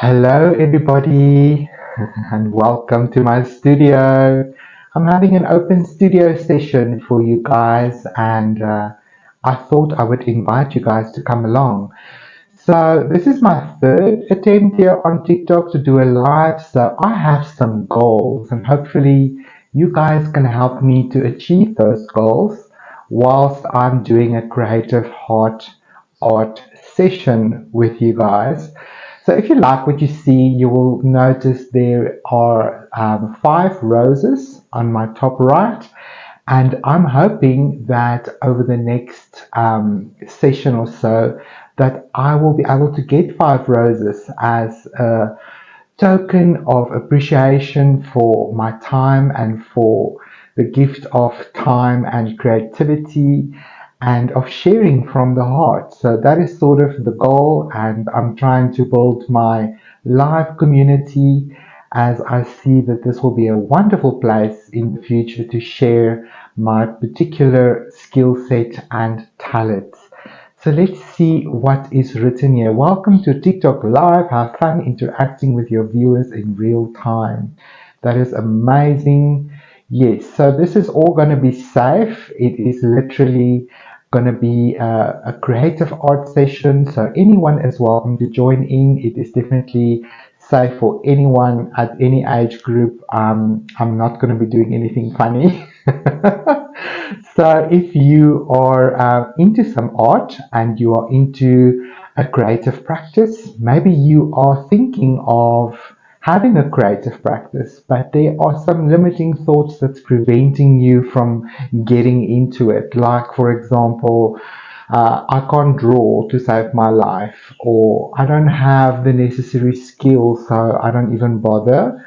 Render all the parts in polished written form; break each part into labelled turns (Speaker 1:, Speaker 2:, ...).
Speaker 1: Hello, everybody, and welcome to my studio. I'm having an open studio session for you guys, and I thought I would invite you guys to come along. So, this is my third attempt here on TikTok to do a live. So, I have some goals, and hopefully, you guys can help me to achieve those goals whilst I'm doing a creative heart art session with you guys. So if you like what you see, you will notice there are five roses on my top right. And I'm hoping that over the next session or so, that I will be able to get five roses as a token of appreciation for my time and for the gift of time and creativity and of sharing from the heart. So that is sort of the goal, and I'm trying to build my live community as I see that this will be a wonderful place in the future to share my particular skill set and talents. So let's see what is written here. Welcome to TikTok Live. Have fun interacting with your viewers in real time. That is amazing. Yes, so this is all going to be safe. It is literally going to be a creative art session, so anyone is welcome to join in. It is definitely safe for anyone at any age group. I'm not going to be doing anything funny. So if you are into some art and you are into a creative practice, maybe you are thinking of having a creative practice, but there are some limiting thoughts that's preventing you from getting into it. Like, for example, I can't draw to save my life, or I don't have the necessary skills, so I don't even bother.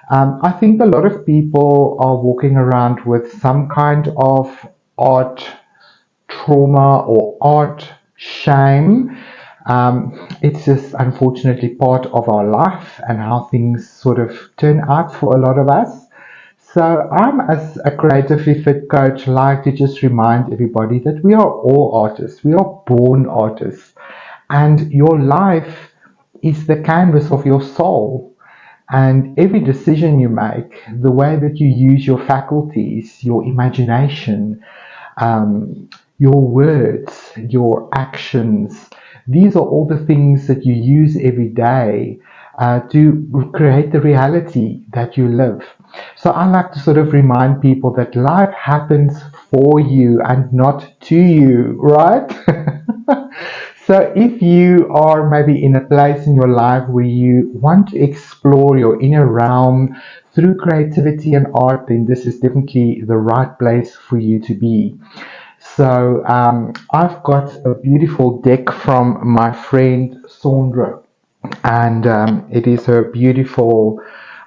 Speaker 1: I think a lot of people are walking around with some kind of art trauma or art shame. It's just unfortunately part of our life and how things sort of turn out for a lot of us. So I'm, as a creatively fit coach, like to just remind everybody that we are all artists. We are born artists, and your life is the canvas of your soul. And every decision you make, the way that you use your faculties, your imagination, your words, your actions, these are all the things that you use every day to create the reality that you live. So I like to sort of remind people that life happens for you and not to you, right? So if you are maybe in a place in your life where you want to explore your inner realm through creativity and art, then this is definitely the right place for you to be. So I've got a beautiful deck from my friend Sandra, and it is her beautiful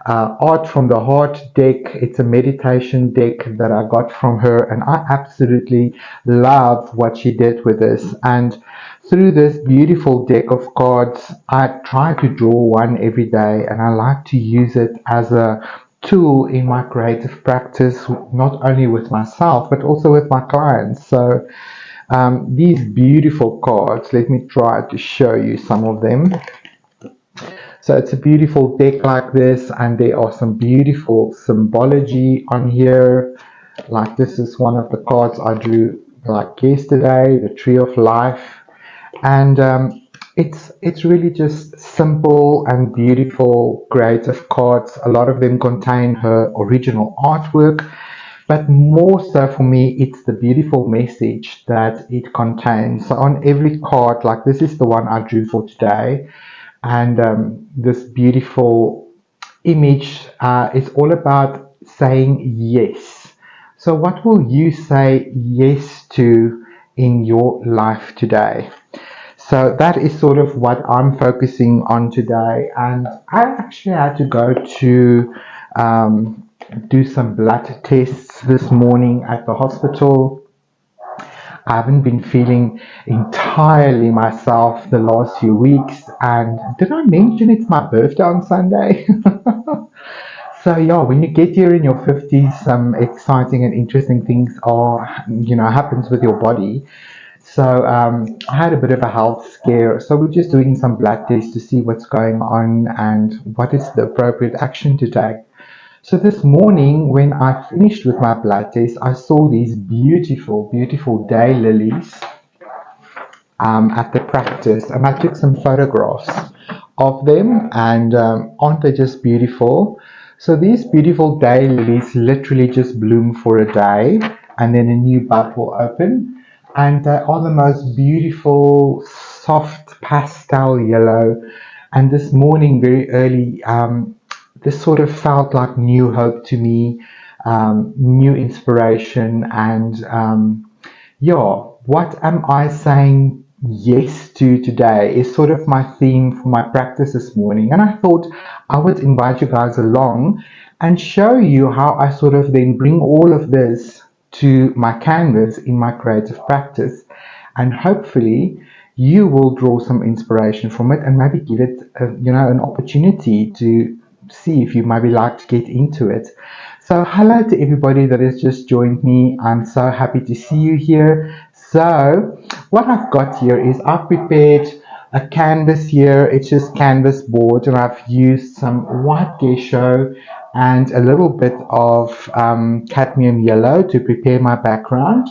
Speaker 1: art from the heart deck. It's a meditation deck that I got from her, and I absolutely love what she did with this. And through this beautiful deck of cards, I try to draw one every day, and I like to use it as a tool in my creative practice, not only with myself but also with my clients. So these beautiful cards, let me try to show you some of them. So it's a beautiful deck like this, and there are some beautiful symbology on here. Like, this is one of the cards I drew like yesterday, the Tree of Life. And it's really just simple and beautiful creative cards. A lot of them contain her original artwork, but more so for me, it's the beautiful message that it contains. So on every card, like this is the one I drew for today, and this beautiful image is all about saying yes. So what will you say yes to in your life today? So that is sort of what I'm focusing on today. And I actually had to go to do some blood tests this morning at the hospital. I haven't been feeling entirely myself the last few weeks. And did I mention it's my birthday on Sunday? So yeah, when you get here in your 50s, some exciting and interesting things are, happens with your body. So I had a bit of a health scare. So we're just doing some blood tests to see what's going on and what is the appropriate action to take. So this morning, when I finished with my blood test, I saw these beautiful, beautiful daylilies at the practice, and I took some photographs of them, and aren't they just beautiful? So these beautiful daylilies literally just bloom for a day, and then a new bud will open, and they are the most beautiful, soft pastel yellow. And this morning, very early, this sort of felt like new hope to me, new inspiration, and yeah, what am I saying yes to today is sort of my theme for my practice this morning. And I thought I would invite you guys along and show you how I sort of then bring all of this to my canvas in my creative practice. And hopefully you will draw some inspiration from it and maybe give it an opportunity to see if you maybe like to get into it. So hello to everybody that has just joined me. I'm so happy to see you here. So what I've got here is I've prepared a canvas here. It's just canvas board, and I've used some white geisha and a little bit of cadmium yellow to prepare my background,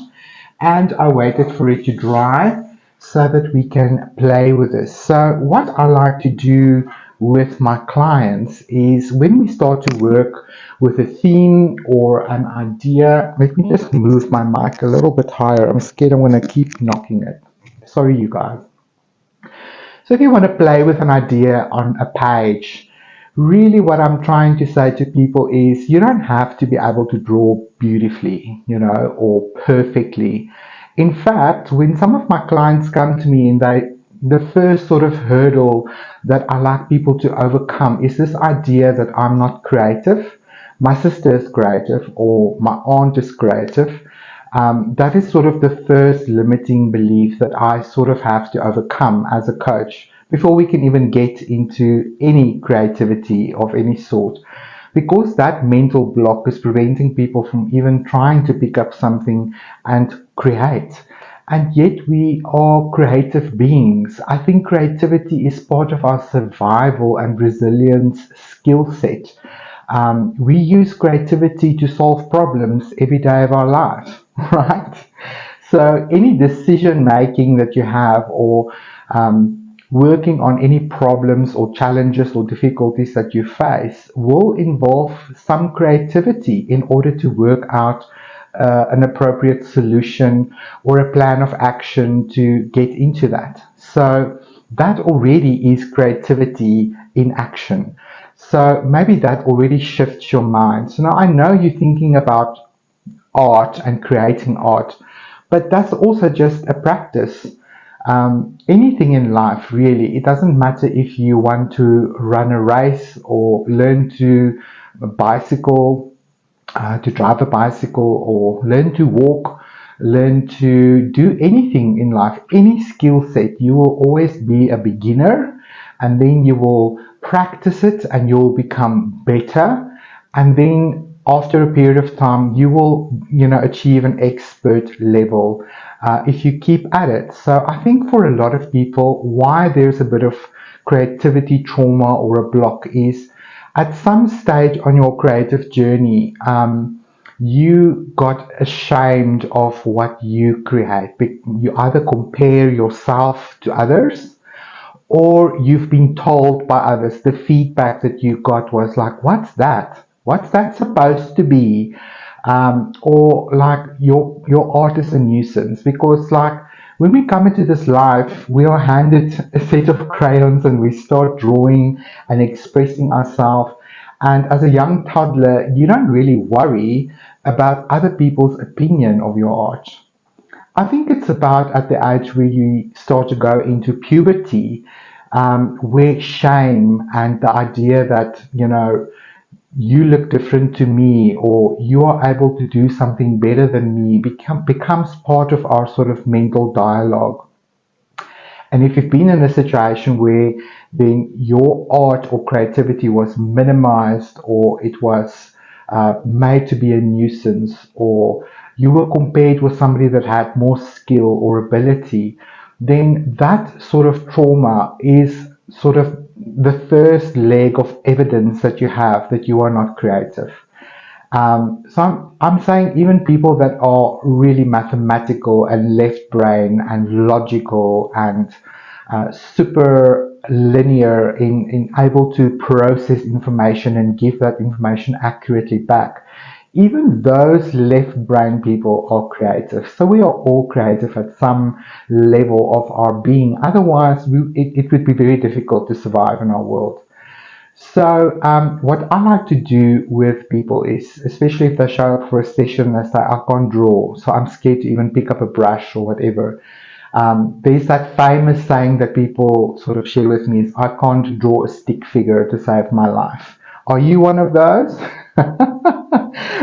Speaker 1: and I waited for it to dry so that we can play with this. So what I like to do with my clients is when we start to work with a theme or an idea, let me just move my mic a little bit higher. I'm scared I'm going to keep knocking it. Sorry, you guys. So if you want to play with an idea on a page, really what I'm trying to say to people is you don't have to be able to draw beautifully, or perfectly. In fact, when some of my clients come to me and the first sort of hurdle that I like people to overcome is this idea that I'm not creative. My sister is creative or my aunt is creative. That is sort of the first limiting belief that I sort of have to overcome as a coach before we can even get into any creativity of any sort. Because that mental block is preventing people from even trying to pick up something and create. And yet we are creative beings. I think creativity is part of our survival and resilience skill set. We use creativity to solve problems every day of our life, right? So any decision making that you have, or working on any problems or challenges or difficulties that you face, will involve some creativity in order to work out an appropriate solution or a plan of action to get into that. So that already is creativity in action. So maybe that already shifts your mind. So now I know you're thinking about art and creating art, but that's also just a practice. Anything in life, really, it doesn't matter if you want to run a race or learn to bicycle, to drive a bicycle, or learn to walk, learn to do anything in life, any skill set, you will always be a beginner, and then you will practice it and you'll become better. And then after a period of time, you will, achieve an expert level if you keep at it. So I think for a lot of people, why there's a bit of creativity trauma or a block is at some stage on your creative journey, you got ashamed of what you create. You either compare yourself to others, or you've been told by others, the feedback that you got was like, what's that? What's that supposed to be? Or like your art is a nuisance, because like when we come into this life, we are handed a set of crayons and we start drawing and expressing ourselves. And as a young toddler, you don't really worry about other people's opinion of your art. I think it's about at the age where you start to go into puberty, where shame and the idea that, you look different to me or you are able to do something better than me becomes part of our sort of mental dialogue. And if you've been in a situation where then your art or creativity was minimized or it was made to be a nuisance, or you were compared with somebody that had more skill or ability, then that sort of trauma is sort of the first leg of evidence that you have that you are not creative. So I'm saying even people that are really mathematical and left brain and logical and super linear in able to process information and give that information accurately back. Even those left brain people are creative. So we are all creative at some level of our being. Otherwise, it would be very difficult to survive in our world. So, what I like to do with people is, especially if they show up for a session, they say, I can't draw, so I'm scared to even pick up a brush or whatever. There's that famous saying that people sort of share with me is, I can't draw a stick figure to save my life. Are you one of those?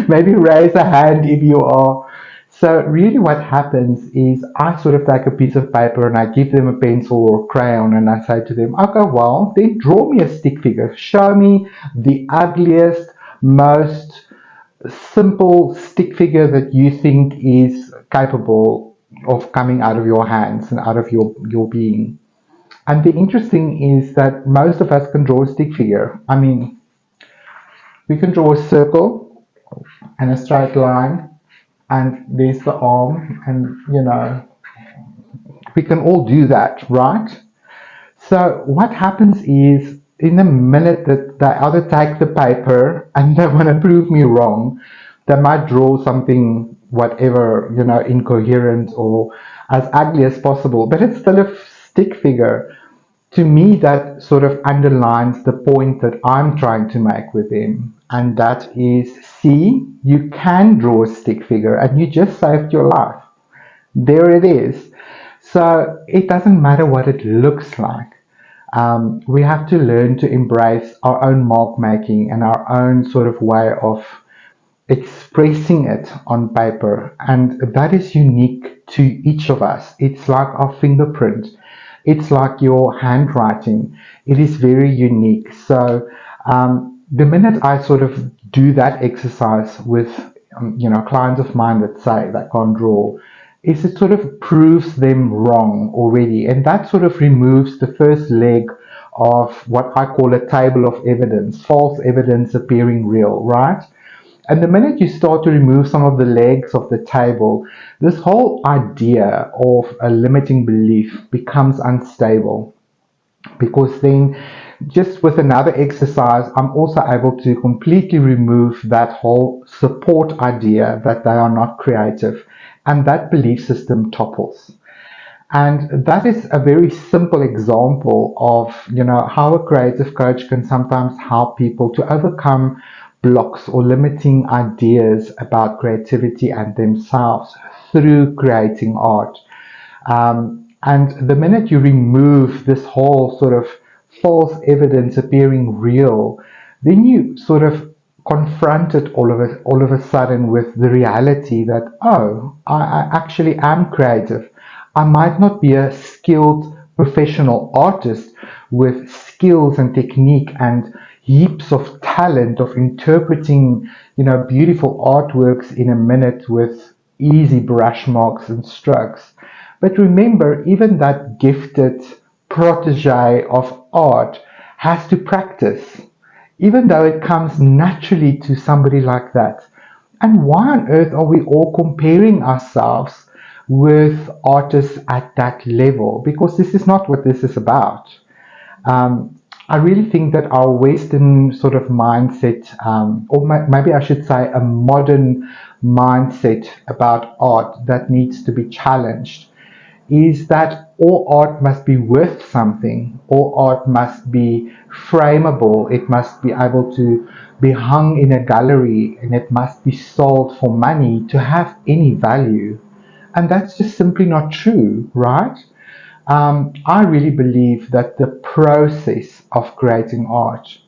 Speaker 1: Maybe raise a hand if you are. So really what happens is I sort of take a piece of paper and I give them a pencil or a crayon and I say to them, okay, well, then draw me a stick figure. Show me the ugliest, most simple stick figure that you think is capable of coming out of your hands and out of your being. And the interesting is that most of us can draw a stick figure. I mean, we can draw a circle and a straight line, and there's the arm, and we can all do that, right? So what happens is, in the minute that they either take the paper and they want to prove me wrong, they might draw something, whatever, incoherent or as ugly as possible, but it's still a stick figure. To me, that sort of underlines the point that I'm trying to make with them, and that is, see, you can draw a stick figure and you just saved your life. There it is. So it doesn't matter what it looks like. We have to learn to embrace our own mark making and our own sort of way of expressing it on paper, and that is unique to each of us. It's like our fingerprint, it's like your handwriting. It is very unique. So the minute I sort of do that exercise with clients of mine that say they can't draw, is it sort of proves them wrong already, and that sort of removes the first leg of what I call a table of evidence, false evidence appearing real, right? And the minute you start to remove some of the legs of the table, this whole idea of a limiting belief becomes unstable. Because then, just with another exercise, I'm also able to completely remove that whole support idea that they are not creative, and that belief system topples. And that is a very simple example of, how a creative coach can sometimes help people to overcome blocks or limiting ideas about creativity and themselves through creating art. And the minute you remove this whole sort of false evidence appearing real, then you sort of confront it all of a sudden with the reality that, oh, I actually am creative. I might not be a skilled professional artist with skills and technique and heaps of talent of interpreting, beautiful artworks in a minute with easy brush marks and strokes. But remember, even that gifted protege of art has to practice, even though it comes naturally to somebody like that. And why on earth are we all comparing ourselves with artists at that level? Because this is not what this is about. I really think that our Western sort of mindset, or maybe I should say a modern mindset about art that needs to be challenged, is that all art must be worth something. All art must be frameable. It must be able to be hung in a gallery, and it must be sold for money to have any value. And that's just simply not true, right? I really believe that the process of creating art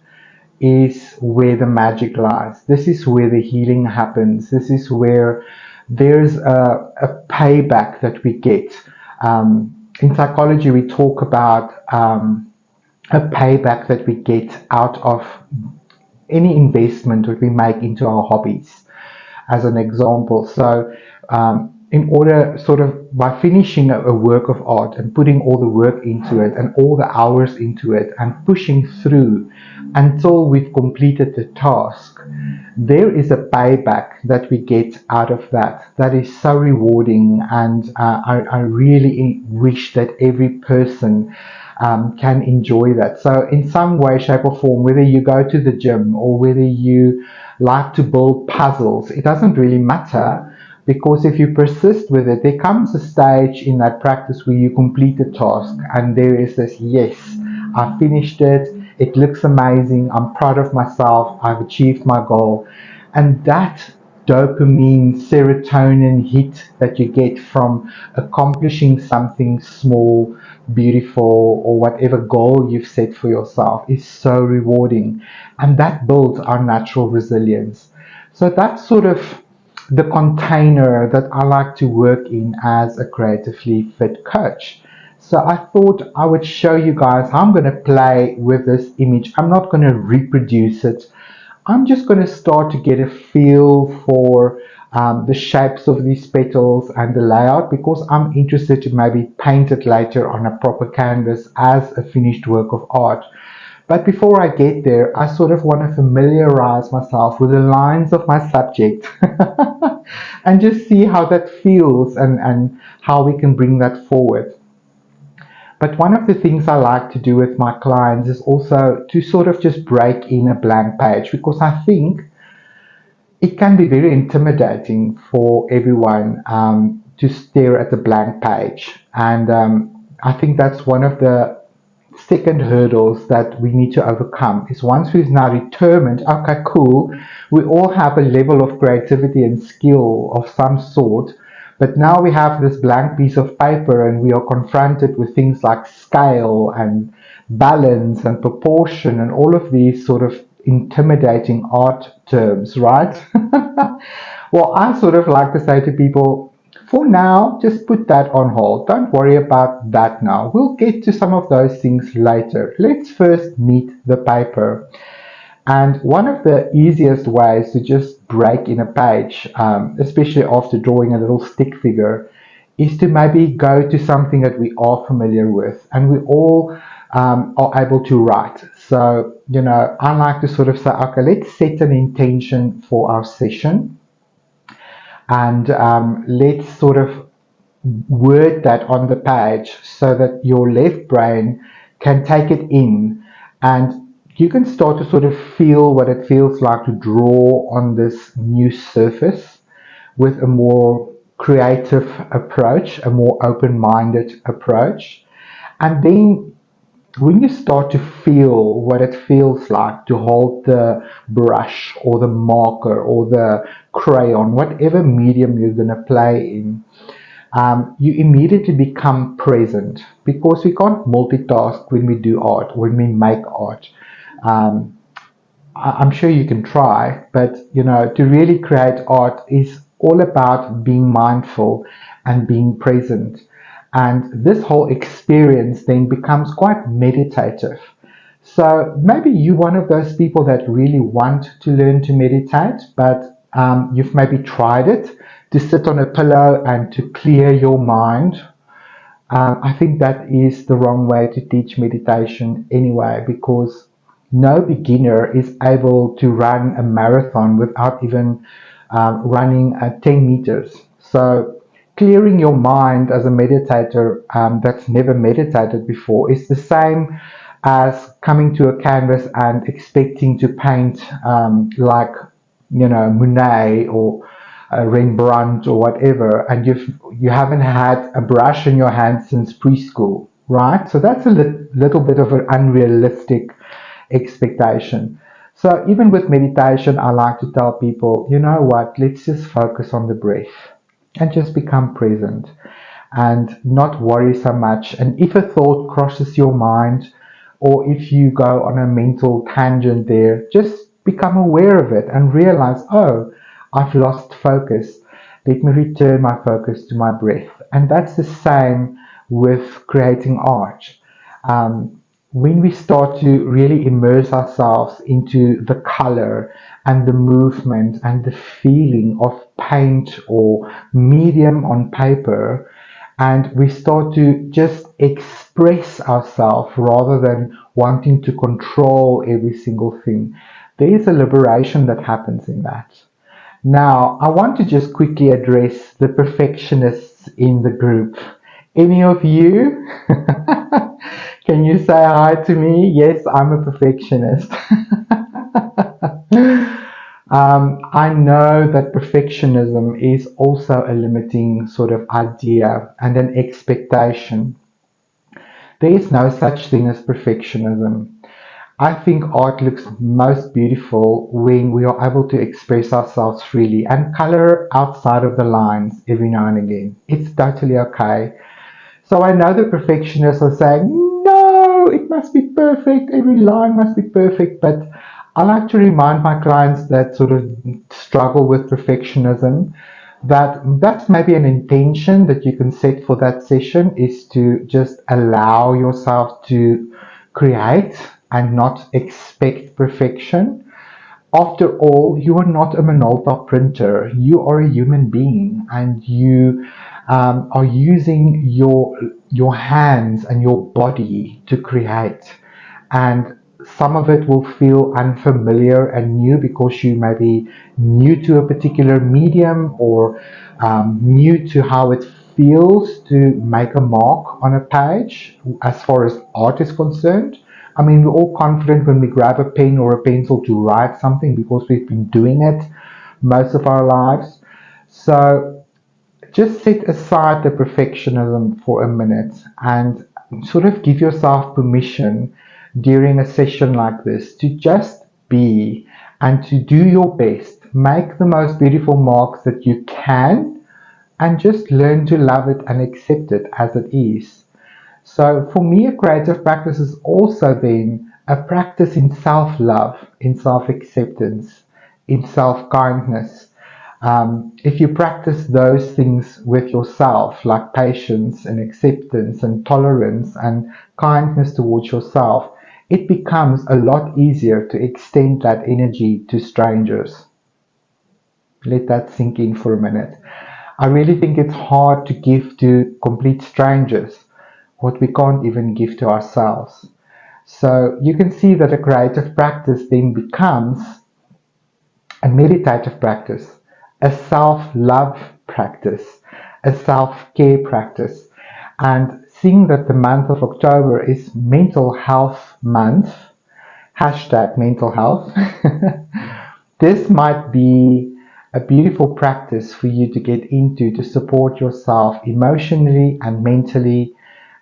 Speaker 1: is where the magic lies. This is where the healing happens. This is where there's a payback that we get. In psychology, we talk about a payback that we get out of any investment that we make into our hobbies, as an example. So, in order, sort of, by finishing a work of art and putting all the work into it and all the hours into it and pushing through until we've completed the task, there is a payback that we get out of that. That is so rewarding, and I really wish that every person can enjoy that. So, in some way, shape, or form, whether you go to the gym or whether you like to build puzzles, it doesn't really matter, because if you persist with it, there comes a stage in that practice where you complete the task and there is this, yes, I finished it, it looks amazing, I'm proud of myself, I've achieved my goal. And that dopamine, serotonin hit that you get from accomplishing something small, beautiful, or whatever goal you've set for yourself is so rewarding. And that builds our natural resilience. So that's sort of the container that I like to work in as a creatively fit coach. So I thought I would show you guys how I'm going to play with this image. I'm not going to reproduce it. I'm just going to start to get a feel for the shapes of these petals and the layout, because I'm interested to maybe paint it later on a proper canvas as a finished work of art. But before I get there, I sort of want to familiarize myself with the lines of my subject and just see how that feels, and how we can bring that forward. But one of the things I like to do with my clients is also to sort of just break in a blank page, because I think it can be very intimidating for everyone to stare at a blank page. And I think that's one of the second hurdles that we need to overcome. Is once we've now determined, okay, cool, we all have a level of creativity and skill of some sort, but now we have this blank piece of paper and we are confronted with things like scale and balance and proportion and all of these sort of intimidating art terms, right? Well, I sort of like to say to people, for now, just put that on hold. Don't worry about that now. We'll get to some of those things later. Let's first meet the paper. And one of the easiest ways to just break in a page, especially after drawing a little stick figure, is to maybe go to something that we are familiar with and we all are able to write. So, I like to sort of say, okay, let's set an intention for our session, and let's sort of word that on the page so that your left brain can take it in, and you can start to sort of feel what it feels like to draw on this new surface with a more creative approach, a more open-minded approach. And then when you start to feel what it feels like to hold the brush or the marker or the crayon, whatever medium you're going to play in, you immediately become present, because we can't multitask when we do art, when we make art. Um, I'm sure you can try, but to really create art is all about being mindful and being present. And this whole experience then becomes quite meditative. So maybe you're one of those people that really want to learn to meditate, but you've maybe tried it to sit on a pillow and to clear your mind. I think that is the wrong way to teach meditation anyway, because no beginner is able to run a marathon without even running 10 meters. So, clearing your mind as a meditator that's never meditated before is the same as coming to a canvas and expecting to paint like Monet or Rembrandt or whatever, and you haven't had a brush in your hand since preschool, right? So that's a little bit of an unrealistic expectation. So even with meditation, I like to tell people, you know what? Let's just focus on the breath and just become present and not worry so much. And if a thought crosses your mind, or if you go on a mental tangent there, just become aware of it and realize, oh, I've lost focus. Let me return my focus to my breath. And that's the same with creating art. Um, when we start to really immerse ourselves into the color and the movement and the feeling of paint or medium on paper, and we start to just express ourselves rather than wanting to control every single thing, there is a liberation that happens in that. Now, I want to just quickly address the perfectionists in the group. Any of you? Can you say hi to me? Yes, I'm a perfectionist. I know that perfectionism is also a limiting sort of idea and an expectation. There is no such thing as perfectionism. I think art looks most beautiful when we are able to express ourselves freely and color outside of the lines every now and again. It's totally okay. So I know the perfectionists are saying, no, it must be perfect, every line must be perfect. But I like to remind my clients that sort of struggle with perfectionism that that's maybe an intention that you can set for that session, is to just allow yourself to create and not expect perfection. After all, you are not a Minolta printer. You are a human being, and you are using your hands and your body to create. And some of it will feel unfamiliar and new because you may be new to a particular medium, or new to how it feels to make a mark on a page as far as art is concerned. I mean, we're all confident when we grab a pen or a pencil to write something because we've been doing it most of our lives. So just set aside the perfectionism for a minute and sort of give yourself permission during a session like this to just be and to do your best. Make the most beautiful marks that you can and just learn to love it and accept it as it is. So for me, a creative practice is also then a practice in self-love, in self-acceptance, in self-kindness. If you practice those things with yourself, like patience and acceptance and tolerance and kindness towards yourself, it becomes a lot easier to extend that energy to strangers. Let that sink in for a minute. I really think it's hard to give to complete strangers what we can't even give to ourselves. So you can see that a creative practice then becomes a meditative practice, a self love practice, a self care practice. And seeing that the month of October is Mental Health Month, hashtag mental health, this might be a beautiful practice for you to get into to support yourself emotionally and mentally.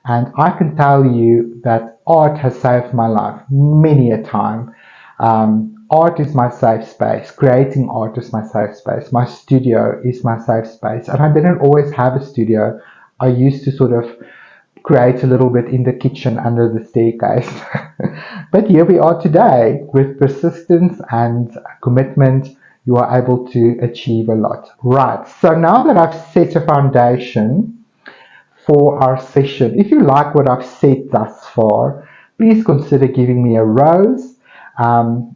Speaker 1: And I can tell you that art has saved my life many a time. Art is my safe space. Creating art is my safe space. My studio is my safe space. And I didn't always have a studio. I used to sort of create a little bit in the kitchen under the staircase. But here we are today. With persistence and commitment, you are able to achieve a lot. Right. So now that I've set a foundation for our session, if you like what I've said thus far, please consider giving me a rose.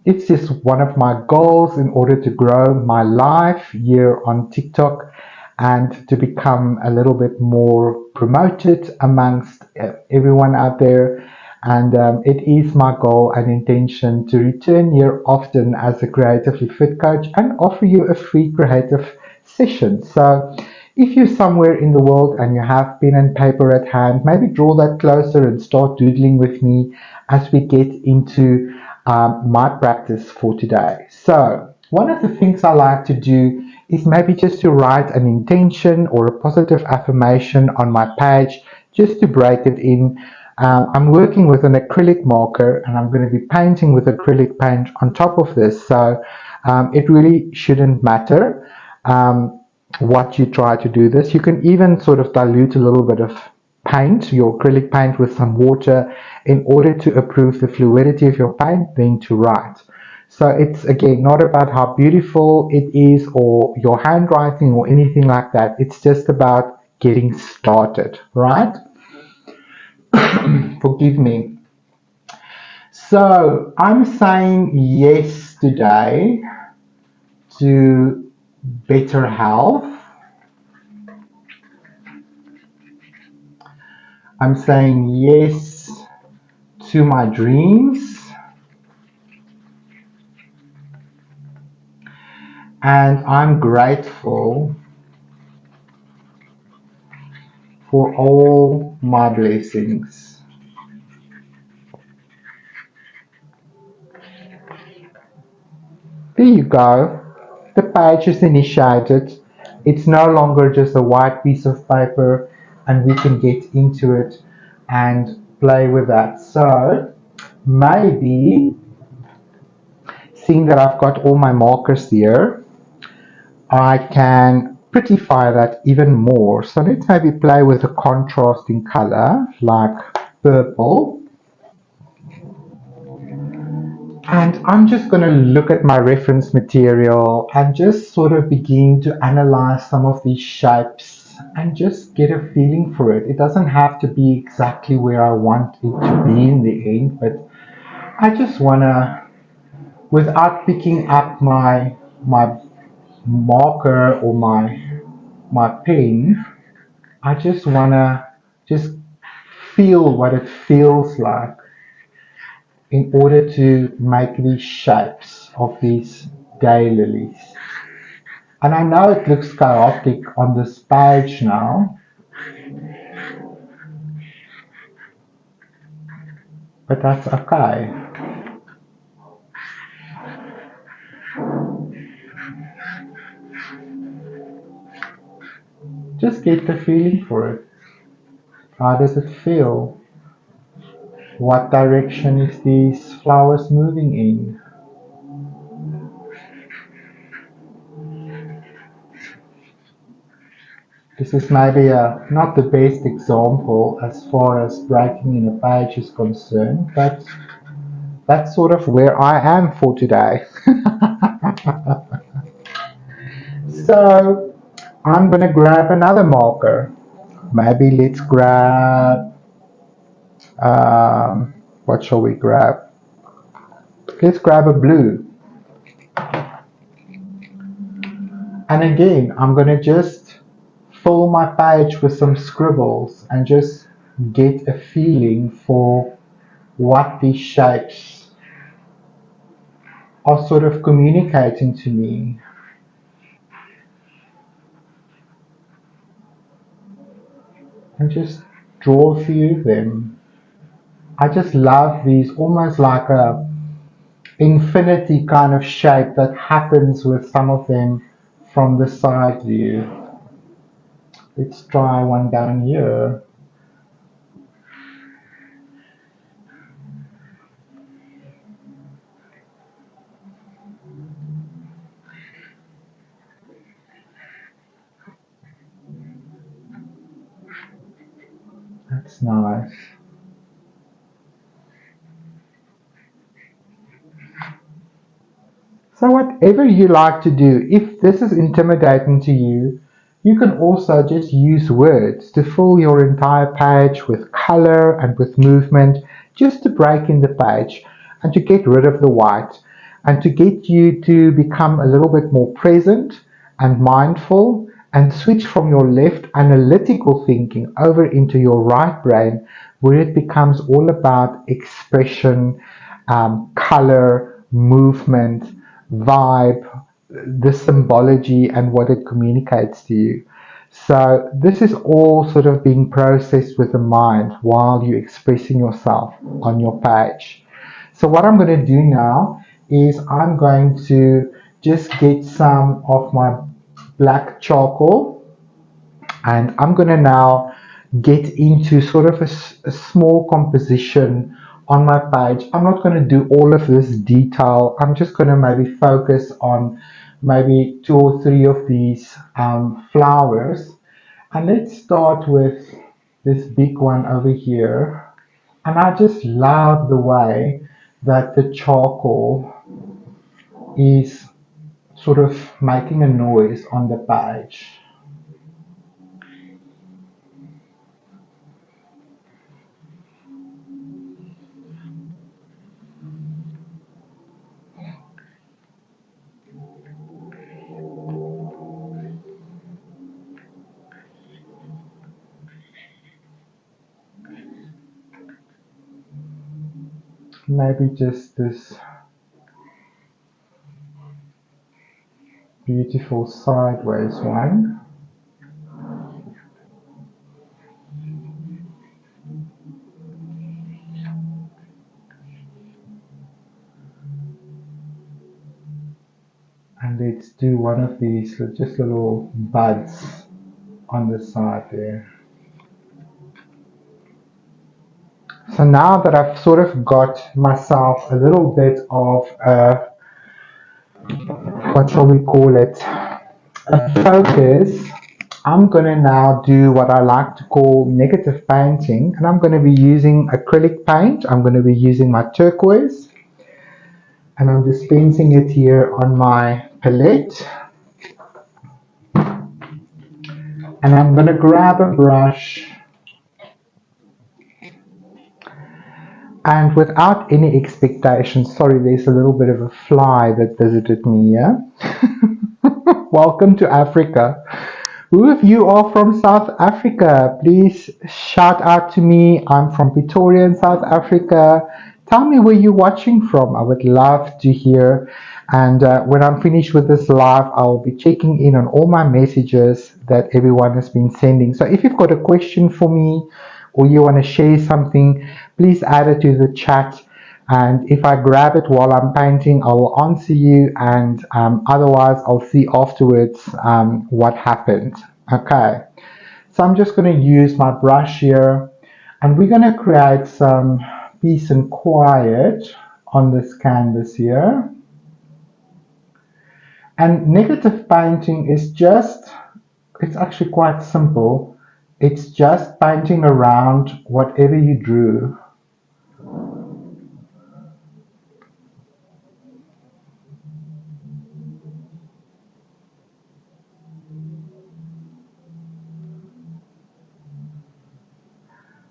Speaker 1: It's just one of my goals in order to grow my life here on TikTok and to become a little bit more promoted amongst everyone out there. And it is my goal and intention to return here often as a creatively fit coach and offer you a free creative session. So if you're somewhere in the world and you have pen and paper at hand, maybe draw that closer and start doodling with me as we get into my practice for today. So one of the things I like to do is maybe just to write an intention or a positive affirmation on my page, just to break it in. I'm working with an acrylic marker and I'm going to be painting with acrylic paint on top of this. So it really shouldn't matter what you try to do this. You can even sort of dilute a little bit of paint, your acrylic paint, with some water in order to improve the fluidity of your paint, then to write. So it's again not about how beautiful it is or your handwriting or anything like that. It's just about getting started, right? Forgive me. So I'm saying yes today to better health. I'm saying yes to my dreams. And I'm grateful for all my blessings. There you go. The page is initiated. It's no longer just a white piece of paper, and we can get into it and play with that. So maybe, seeing that I've got all my markers here, I can prettify that even more. So let's maybe play with a contrasting color like purple. And I'm just going to look at my reference material and just sort of begin to analyze some of these shapes and just get a feeling for it. It doesn't have to be exactly where I want it to be in the end, but I just want to, without picking up my marker or my pen, I just want to just feel what it feels like in order to make these shapes of these daylilies. And I know it looks chaotic on this page now, but that's okay. Just get the feeling for it. How does it feel? What direction is these flowers moving in? This is maybe not the best example as far as breaking in a page is concerned, but that's sort of where I am for today. So I'm gonna grab another marker. Maybe let's grab, um, what shall we grab? Let's grab a blue. And again, I'm gonna just fill my page with some scribbles and just get a feeling for what these shapes are sort of communicating to me. And just draw a few of them. I just love these, almost like a infinity kind of shape that happens with some of them from the side view. Let's try one down here. That's nice. So whatever you like to do, if this is intimidating to you, you can also just use words to fill your entire page with color and with movement, just to break in the page and to get rid of the white and to get you to become a little bit more present and mindful and switch from your left analytical thinking over into your right brain, where it becomes all about expression, color, movement, vibe, the symbology, and what it communicates to you. So, this is all sort of being processed with the mind while you're expressing yourself on your page. So, what I'm going to do now is I'm going to just get some of my black charcoal, and I'm going to now get into sort of a small composition on my page. I'm not going to do all of this detail. I'm just going to maybe focus on maybe two or three of these flowers. And let's start with this big one over here. And I just love the way that the charcoal is sort of making a noise on the page. maybe just this beautiful sideways one. And let's do one of these just little buds on the side there. So now that I've sort of got myself a little bit of what shall we call it, a focus, I'm going to now do what I like to call negative painting, and I'm going to be using acrylic paint. I'm going to be using my turquoise, and I'm dispensing it here on my palette. And I'm going to grab a brush, and without any expectation, sorry, there's a little bit of a fly that visited me here. Welcome to Africa. Who of you are from South Africa? Please shout out to me. I'm from Pretoria in South Africa. Tell me where you're watching from. I would love to hear. And when I'm finished with this live, I'll be checking in on all my messages that everyone has been sending. So if you've got a question for me or you want to share something, please add it to the chat. And if I grab it while I'm painting, I will answer you, and otherwise I'll see afterwards what happened. Okay, so I'm just going to use my brush here, and we're going to create some peace and quiet on this canvas here. And negative painting is just, it's actually quite simple. It's just painting around whatever you drew.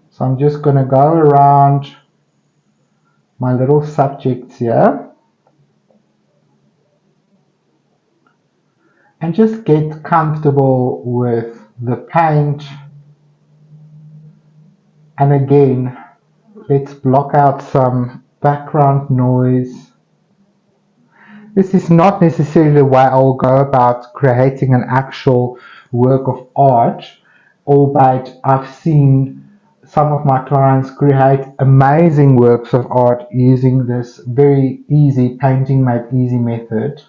Speaker 1: So I'm just going to go around my little subjects here and just get comfortable with the paint. And again, let's block out some background noise. This is not necessarily the way I'll go about creating an actual work of art, albeit I've seen some of my clients create amazing works of art using this very easy painting made easy method.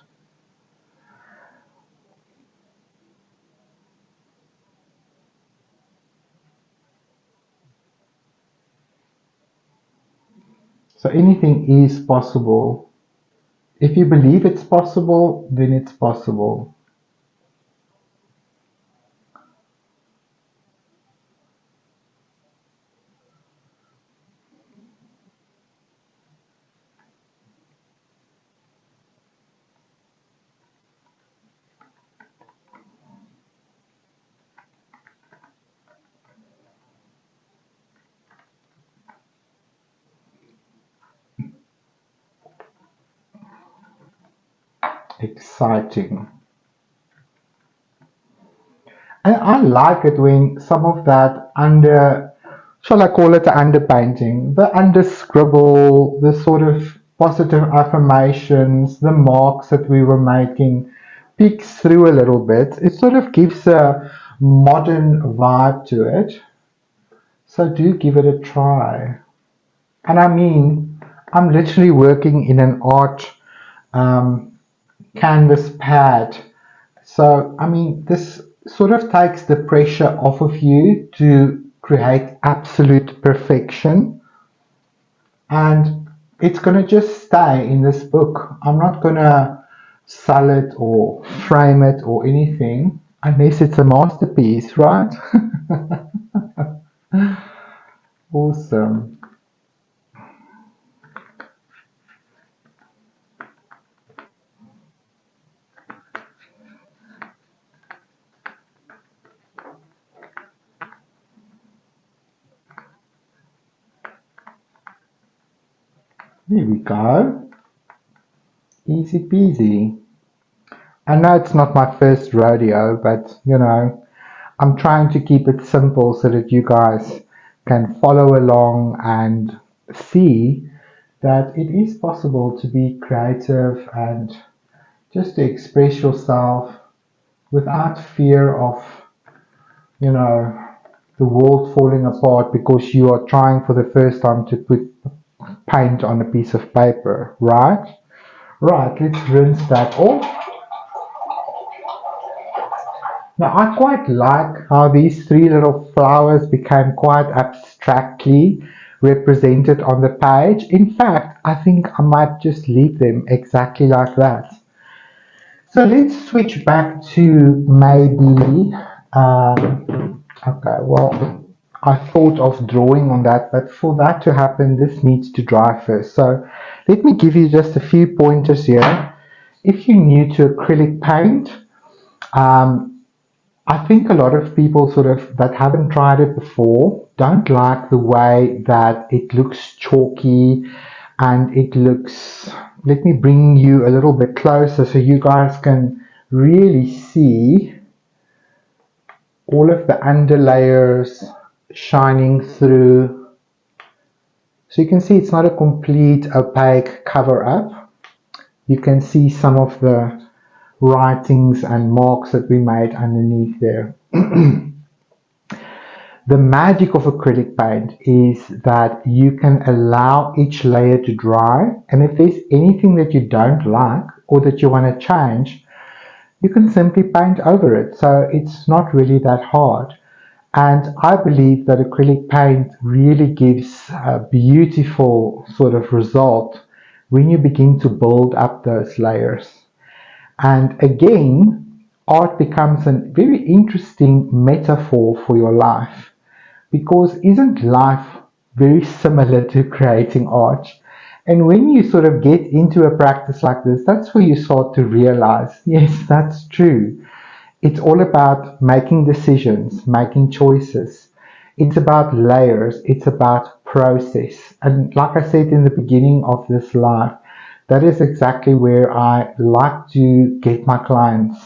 Speaker 1: So anything is possible. If you believe it's possible, then it's possible. Exciting. And I like it when some of that under, shall I call it the underpainting, the under scribble, the sort of positive affirmations, the marks that we were making peeks through a little bit. It sort of gives a modern vibe to it. So do give it a try. And I mean, I'm literally working in an art canvas pad. So, I mean, this sort of takes the pressure off of you to create absolute perfection. And it's going to just stay in this book. I'm not going to sell it or frame it or anything unless it's a masterpiece, right? Awesome. Here we go. Easy peasy. I know it's not my first rodeo, but you know, I'm trying to keep it simple so that you guys can follow along and see that it is possible to be creative and just to express yourself without fear of, you know, the world falling apart because you are trying for the first time to put paint on a piece of paper, right? Right, let's rinse that off. Now, I quite like how these three little flowers became quite abstractly represented on the page. In fact, I think I might just leave them exactly like that. So let's switch back to maybe, okay, well, I thought of drawing on that, but for that to happen, this needs to dry first. So let me give you just a few pointers here. If you're new to acrylic paint, um, I think a lot of people sort of that haven't tried it before don't like the way that it looks chalky and it looks. Let me bring you a little bit closer so you guys can really see all of the underlayers shining through. So you can see it's not a complete opaque cover up. You can see some of the writings and marks that we made underneath there. The magic of acrylic paint is that you can allow each layer to dry, and if there's anything that you don't like or that you want to change, you can simply paint over it. So it's not really that hard. And I believe that acrylic paint really gives a beautiful sort of result when you begin to build up those layers. And again, art becomes a very interesting metaphor for your life. Because isn't life very similar to creating art? And when you sort of get into a practice like this, that's where you start to realize, yes, that's true. It's all about making decisions, making choices. It's about layers, it's about process. And like I said in the beginning of this live, that is exactly where I like to get my clients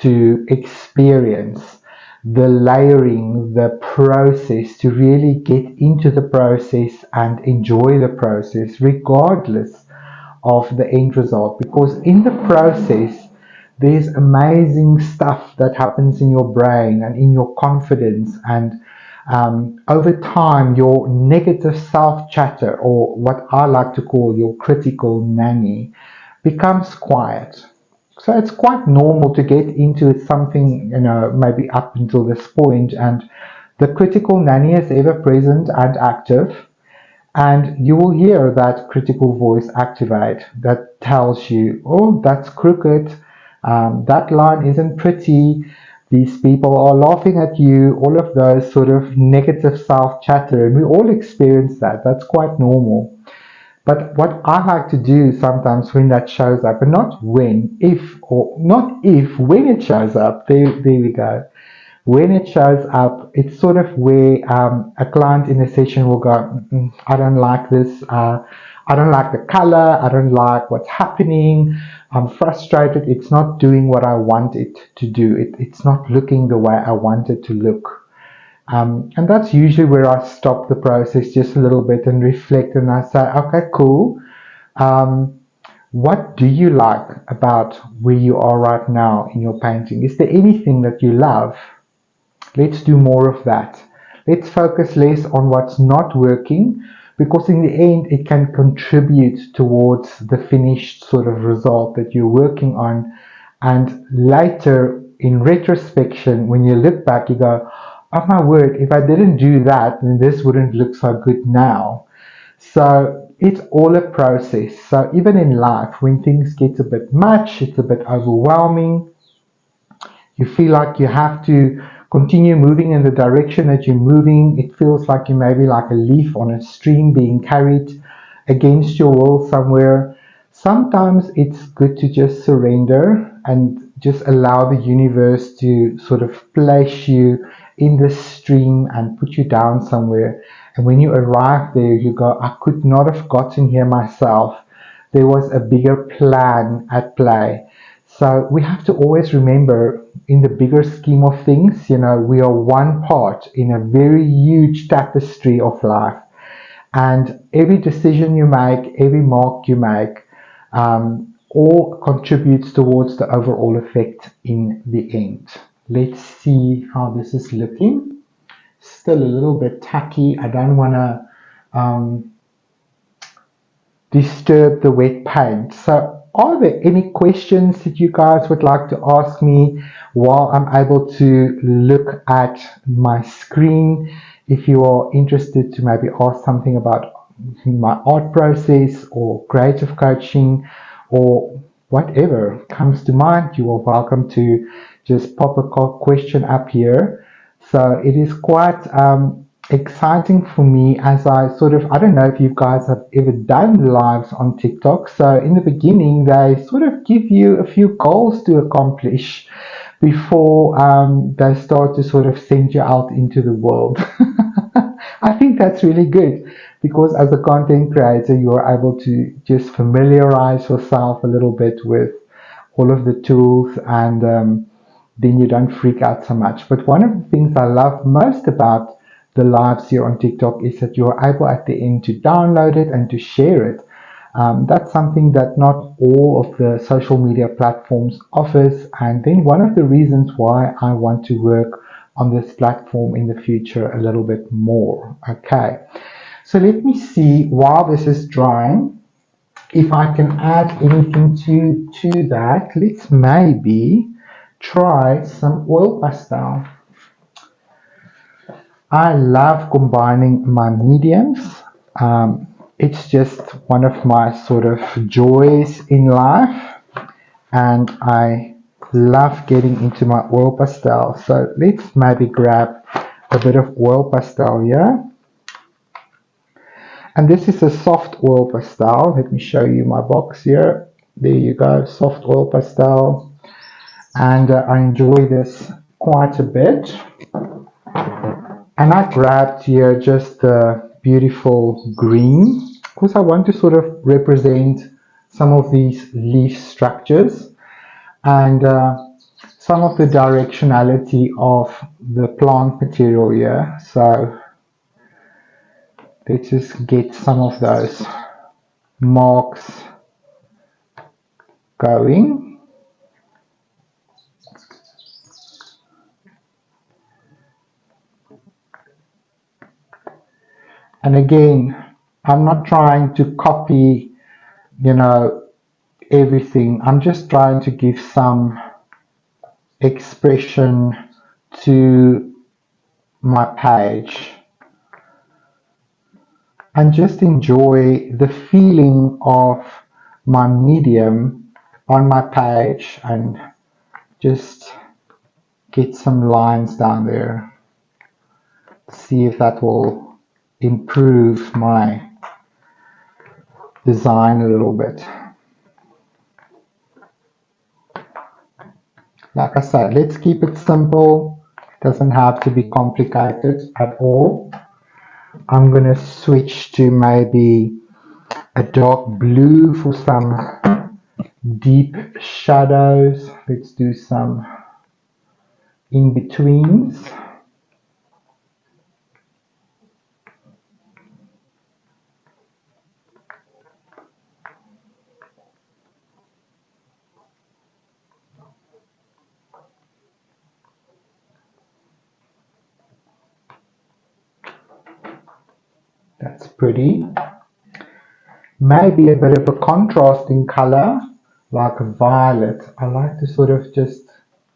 Speaker 1: to experience the layering, the process, to really get into the process and enjoy the process regardless of the end result. Because in the process, there's amazing stuff that happens in your brain and in your confidence, and over time your negative self chatter, or what I like to call your critical nanny, becomes quiet. So it's quite normal to get into something, maybe up until this point, and the critical nanny is ever present and active, and you will hear that critical voice activate that tells you, oh, that's crooked, that line isn't pretty, these people are laughing at you, all of those sort of negative self chatter. And we all experience that. That's quite normal. But what I like to do sometimes when that shows up, and not when, if, or not if, when it shows up, there we go. When it shows up, it's sort of where a client in a session will go, I don't like this, I don't like the color, I don't like what's happening, I'm frustrated, it's not doing what I want it to do, it's not looking the way I want it to look. And that's usually where I stop the process just a little bit and reflect, and I say, okay, cool. Um, what do you like about where you are right now in your painting? Is there anything that you love? Let's do more of that. Let's focus less on what's not working, because in the end it can contribute towards the finished sort of result that you're working on. And later, in retrospection, when you look back, you go, oh my word, if I didn't do that, then this wouldn't look so good now. So it's all a process. So even in life, when things get a bit much, it's a bit overwhelming, you feel like you have to continue moving in the direction that you're moving. It feels like you may be like a leaf on a stream being carried against your will somewhere. Sometimes it's good to just surrender and just allow the universe to sort of place you in the stream and put you down somewhere. And when you arrive there, you go, I could not have gotten here myself. There was a bigger plan at play. So we have to always remember, in the bigger scheme of things, we are one part in a very huge tapestry of life. And every decision you make, every mark you make, all contributes towards the overall effect in the end. Let's see how this is looking. Still a little bit tacky. I don't want to disturb the wet paint. So are there any questions that you guys would like to ask me while I'm able to look at my screen? If you are interested to maybe ask something about my art process or creative coaching or whatever comes to mind, you are welcome to just pop a question up here. So it is quite exciting for me as I sort of, I don't know if you guys have ever done lives on TikTok. So in the beginning, they sort of give you a few goals to accomplish before they start to sort of send you out into the world. I think that's really good because as a content creator, you are able to just familiarize yourself a little bit with all of the tools and then you don't freak out so much. But one of the things I love most about the lives here on TikTok is that you're able at the end to download it and to share it. That's something that not all of the social media platforms offers, and then one of the reasons why I want to work on this platform in the future a little bit more. Okay, so let me see while this is drying if I can add anything to that. Let's maybe try some oil pastel. I love combining my mediums. It's just one of my sort of joys in life, and I love getting into my oil pastel. So let's maybe grab a bit of oil pastel here. And this is a soft oil pastel. Let me show you my box here. There you go, soft oil pastel. And I enjoy this quite a bit. And I grabbed here just the beautiful green because I want to sort of represent some of these leaf structures and some of the directionality of the plant material here. So let's just get some of those marks going. And again, I'm not trying to copy, you know, everything. I'm just trying to give some expression to my page and just enjoy the feeling of my medium on my page and just get some lines down there. See if that will improve my design a little bit. Like I said, let's keep it simple. It doesn't have to be complicated at all. I'm going to switch to maybe a dark blue for some deep shadows. Let's do some in-betweens. That's pretty. Maybe a bit of a contrasting color, like a violet. I like to sort of just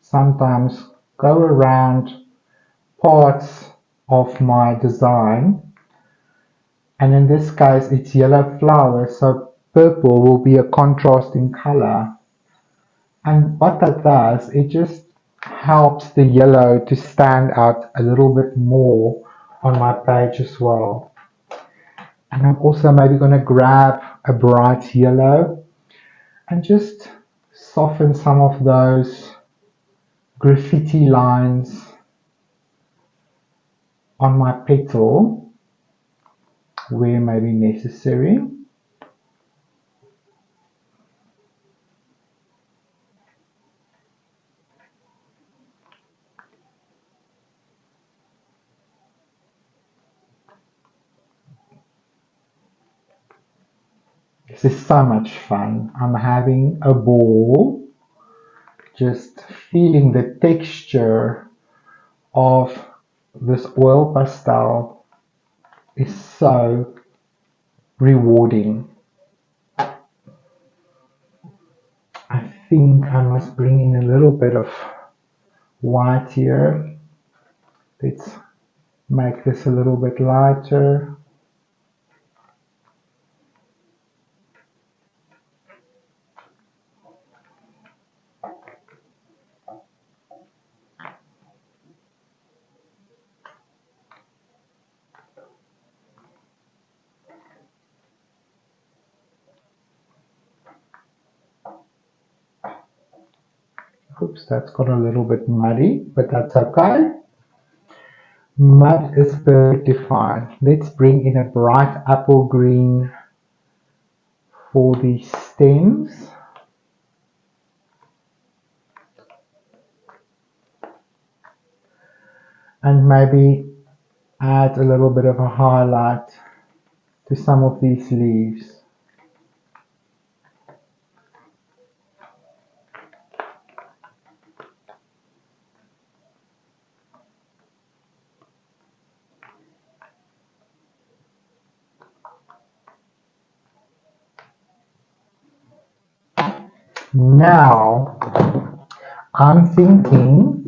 Speaker 1: sometimes go around parts of my design. And in this case, it's yellow flowers, so purple will be a contrasting color. And what that does, it just helps the yellow to stand out a little bit more on my page as well. And I'm also maybe going to grab a bright yellow and just soften some of those graffiti lines on my petal where may be necessary. This is so much fun. I'm having a ball, just feeling the texture of this oil pastel is so rewarding. I think I must bring in a little bit of white here. Let's make this a little bit lighter. Oops, that's got a little bit muddy, but that's okay. Mud is perfectly fine. Let's bring in a bright apple green for the stems. And maybe add a little bit of a highlight to some of these leaves. Now, I'm thinking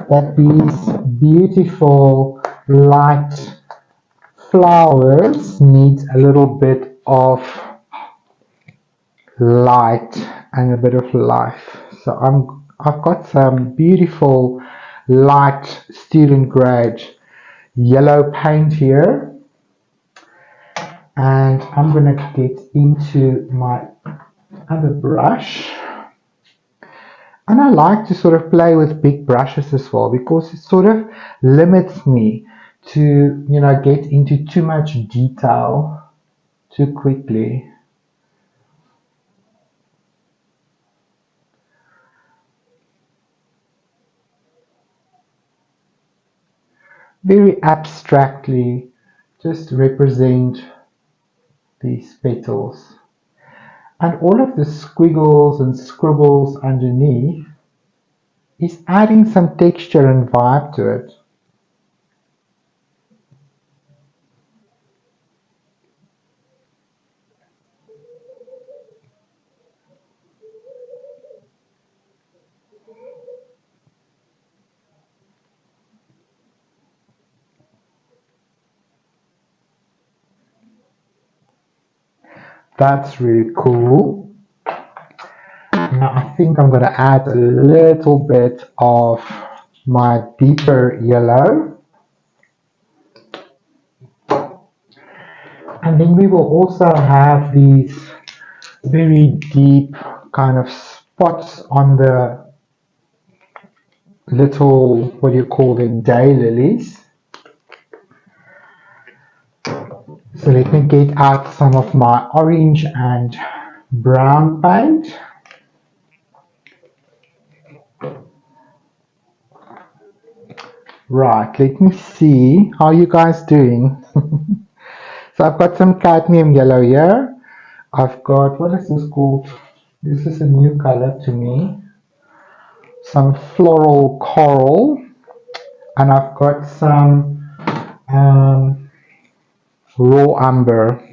Speaker 1: that these beautiful light flowers need a little bit of light and a bit of life. So I've got some beautiful light student grade yellow paint here, and I'm gonna get into my other brush. And I like to sort of play with big brushes as well, because it sort of limits me to, get into too much detail too quickly. Very abstractly, just represent these petals. And all of the squiggles and scribbles underneath is adding some texture and vibe to it. That's really cool. Now I think I'm going to add a little bit of my deeper yellow. And then we will also have these very deep kind of spots on the little, what do you call them, daylilies. So let me get out some of my orange and brown paint. Right, let me see how you guys doing. So I've got some cadmium yellow here. I've got, what is this called? This is a new color to me. Some floral coral. And I've got some raw umber.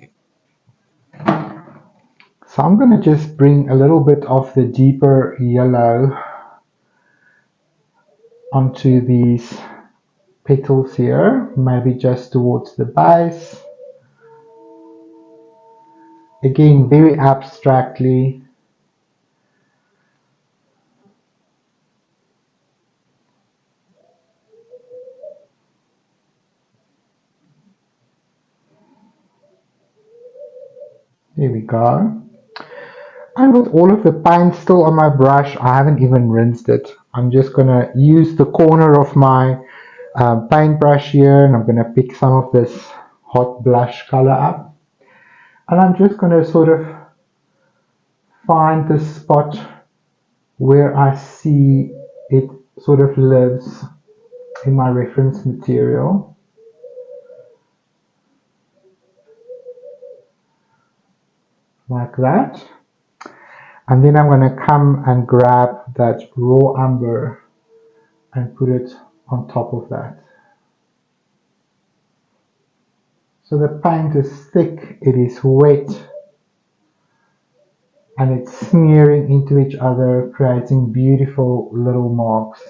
Speaker 1: So I'm going to just bring a little bit of the deeper yellow onto these petals here, maybe just towards the base. Again, very abstractly. There we go. And with all of the paint still on my brush, I haven't even rinsed it. I'm just going to use the corner of my paintbrush here, and I'm going to pick some of this hot blush color up. And I'm just going to sort of find the spot where I see it sort of lives in my reference material. like that. And then I'm going to come and grab that raw umber and put it on top of that. So the paint is thick, it is wet, and it's smearing into each other, creating beautiful little marks.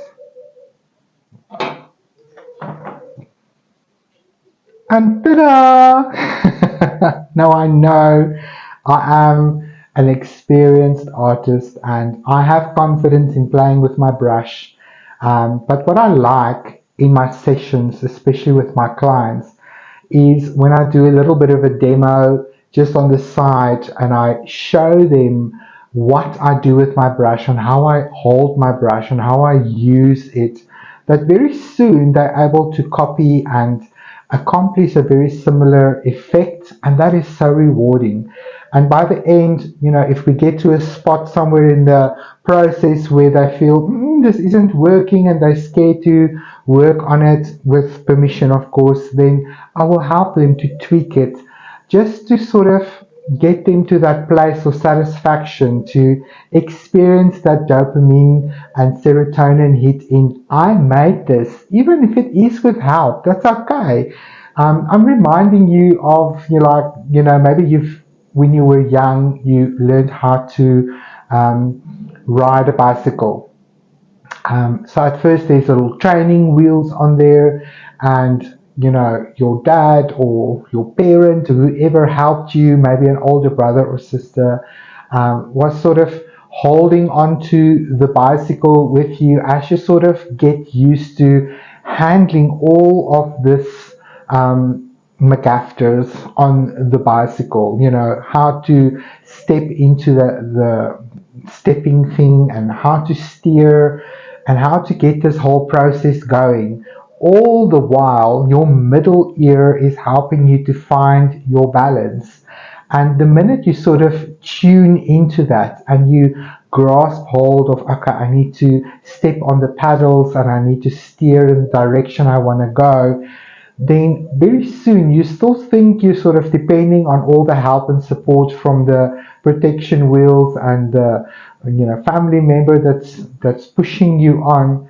Speaker 1: And ta-da! Now I know I am an experienced artist and I have confidence in playing with my brush. But what I like in my sessions, especially with my clients, is when I do a little bit of a demo just on the side and I show them what I do with my brush and how I hold my brush and how I use it, that very soon they're able to copy and accomplish a very similar effect, and that is so rewarding. And by the end, if we get to a spot somewhere in the process where they feel this isn't working and they're scared to work on it, with permission of course, then I will help them to tweak it, just to sort of get them to that place of satisfaction, to experience that dopamine and serotonin hit in I made this, even if it is with help, that's okay. I'm reminding you of, maybe when you were young, you learned how to ride a bicycle. So at first there's little training wheels on there, and your dad or your parent or whoever helped you, maybe an older brother or sister, was sort of holding onto the bicycle with you as you sort of get used to handling all of this MacGafters on the bicycle, how to step into the stepping thing and how to steer and how to get this whole process going. All the while, your middle ear is helping you to find your balance. And the minute you sort of tune into that and you grasp hold of, okay, I need to step on the paddles and I need to steer in the direction I want to go, then very soon you still think you're sort of depending on all the help and support from the protection wheels and the family member that's pushing you on,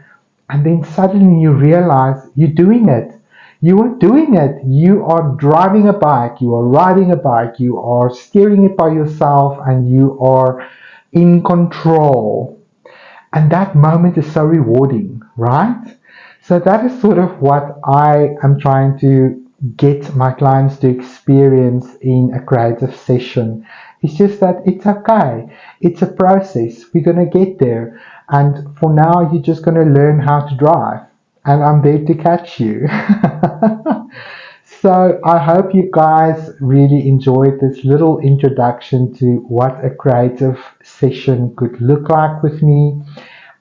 Speaker 1: and then suddenly you realize you're doing it. You are doing it. You are driving a bike, you are riding a bike, you are steering it by yourself, and you are in control. And that moment is so rewarding, right? So that is sort of what I am trying to get my clients to experience in a creative session. It's just that it's okay. It's a process. We're going to get there. And for now, you're just going to learn how to drive. And I'm there to catch you. So I hope you guys really enjoyed this little introduction to what a creative session could look like with me.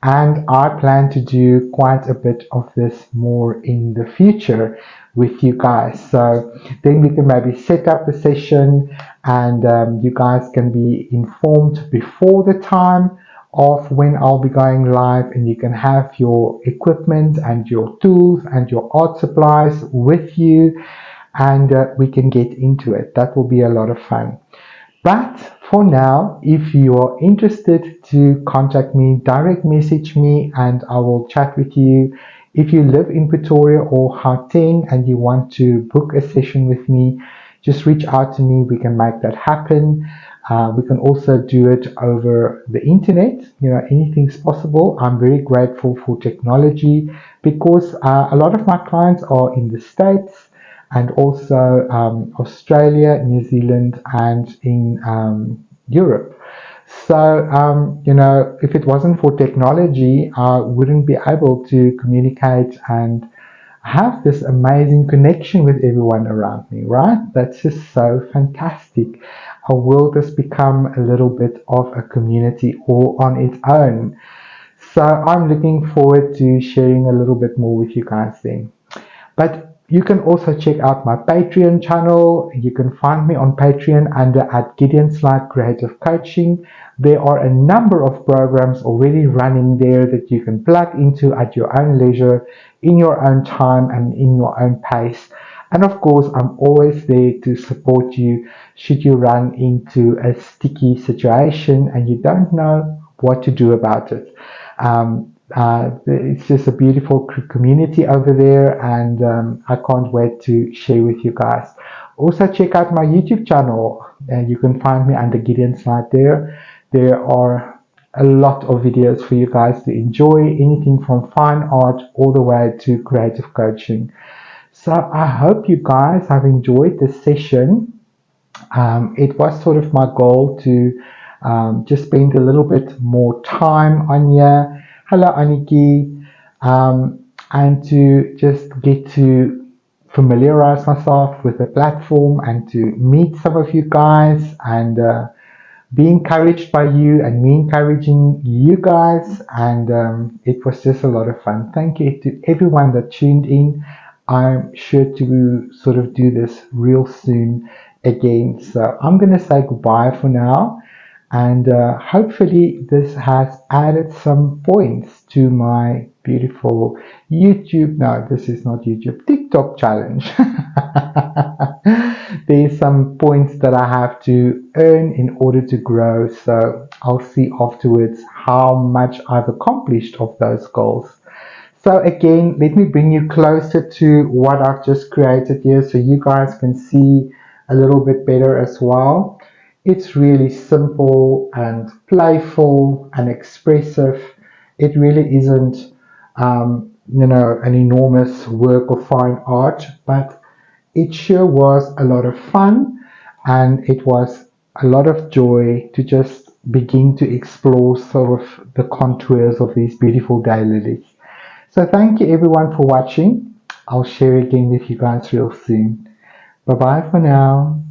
Speaker 1: And I plan to do quite a bit of this more in the future with you guys. So then we can maybe set up the session, and you guys can be informed before the time of when I'll be going live, and you can have your equipment and your tools and your art supplies with you, and we can get into it. That will be a lot of fun. But for now, if you are interested to contact me, direct message me and I will chat with you. If you live in Pretoria or Gauteng and you want to book a session with me, just reach out to me. We can make that happen. We can also do it over the internet. Anything's possible. I'm very grateful for technology because a lot of my clients are in the States, and also Australia, New Zealand, and in Europe. So, if it wasn't for technology, I wouldn't be able to communicate and have this amazing connection with everyone around me, right? That's just so fantastic. Our world has become a little bit of a community all on its own. So I'm looking forward to sharing a little bit more with you guys then. But you can also check out my Patreon channel. You can find me on Patreon under at Gideon Slide Creative Coaching. There are a number of programs already running there that you can plug into at your own leisure, in your own time and in your own pace. And of course, I'm always there to support you should you run into a sticky situation and you don't know what to do about it. It's just a beautiful community over there, and I can't wait to share with you guys. Also, check out my YouTube channel. You can find me under Gideon Slide there. There are a lot of videos for you guys to enjoy, anything from fine art all the way to creative coaching. So I hope you guys have enjoyed this session. It was sort of my goal to just spend a little bit more time on here. Hello, Aniki. And to just get to familiarize myself with the platform and to meet some of you guys and be encouraged by you and me encouraging you guys. And it was just a lot of fun. Thank you to everyone that tuned in. I'm sure to sort of do this real soon again. So I'm going to say goodbye for now. And hopefully, this has added some points to my beautiful YouTube. No, this is not YouTube, TikTok challenge. There's some points that I have to earn in order to grow. So I'll see afterwards how much I've accomplished of those goals. So again, let me bring you closer to what I've just created here so you guys can see a little bit better as well. It's really simple and playful and expressive. It really isn't, an enormous work of fine art, but it sure was a lot of fun, and it was a lot of joy to just begin to explore sort of the contours of these beautiful daylilies. So thank you everyone for watching. I'll share again with you guys real soon. Bye bye for now.